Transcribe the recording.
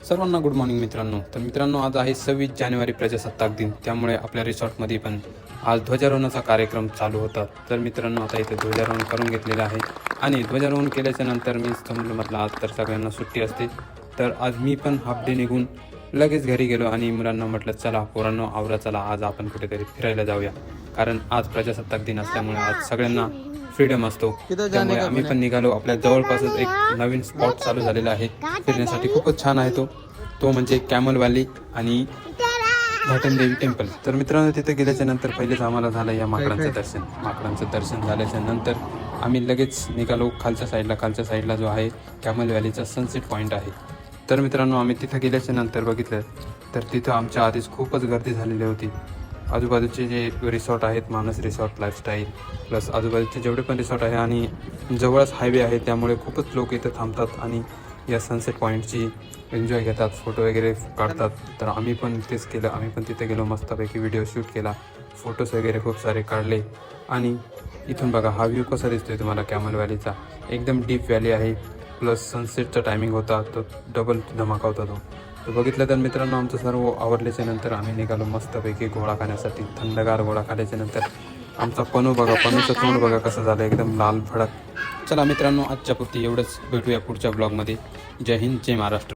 सर्वांना good morning मित्रांनो. तर मित्रांनो, आज आहे 26 जानेवारी प्रजासत्ताक दिन. त्यामुळे आपल्या रिसॉर्टमध्ये पण आज ध्वजारोहणाचा कार्यक्रम चालू होता. तर मित्रांनो, आता इथे ध्वजारोहण करून घेतलेलं आहे आणि ध्वजारोहण केल्याच्या नंतर मी म्हटलं आज तर सगळ्यांना सुट्टी असते. तर आज मी पण हाफ डे निघून लगेच घरी गेलो आणि मुलांना म्हटलं चला पोरांनो आवरा, चला आज आपण कुठेतरी फिरायला जाऊया. कारण आज प्रजासत्ताक दिन असल्यामुळे आज सगळ्यांना फ्रीडम असतो. त्यामुळे आम्ही पण निघालो. आपल्या जवळपासच एक नवीन स्पॉट चालू झालेला आहे फिरण्यासाठी, खूपच छान आहे तो म्हणजे कॅमल व्हॅली आणि घाटनदेवी टेम्पल. तर मित्रांनो, तिथे गेल्याच्या नंतर पहिलेच आम्हाला झालं या माकडांचं दर्शन झाल्याच्या नंतर आम्ही लगेच निघालो खालच्या साईडला जो आहे कॅमल व्हॅलीचा सनसेट पॉईंट आहे. तर मित्रांनो, आम्ही तिथं गेल्याच्या नंतर बघितलं तर तिथं आमच्या आधीच खूपच गर्दी झालेली होती. आजूबाजूचे जे रिसॉर्ट आहेत, मानस रिसॉर्ट, लाईफस्टाईल प्लस आजूबाजूचे जेवढे पण रिसॉर्ट आहे आणि जवळच हायवे आहे, त्यामुळे खूपच लोक इथं थांबतात आणि या सनसेट पॉईंटची एन्जॉय घेतात, फोटो वगैरे काढतात. तर आम्ही पण तेच केलं. आम्ही पण तिथे गेलो, मस्तपैकी व्हिडिओ शूट केला, फोटोज वगैरे खूप सारे काढले. आणि इथून बघा हा व्ह्यू कसा दिसतोय तुम्हाला कॅमल व्हॅलीचा. एकदम डीप व्हॅली आहे, प्लस सनसेटचा टायमिंग होता तो डबल धमाका होता तो. तर बघितलं तर मित्रांनो, आमचं सर्व आवरल्याच्या नंतर आम्ही निघालो मस्तपैकी घोडा खाण्यासाठी. थंडगार घोडा खाल्याच्या नंतर आमचा पनूचं तोंड बघा कसं झालं, एकदम लाल भडक. चला मित्रांनो, आजच्या पुरती एवढंच. भेटूया पुढच्या ब्लॉगमध्ये. जय हिंद, जय महाराष्ट्र.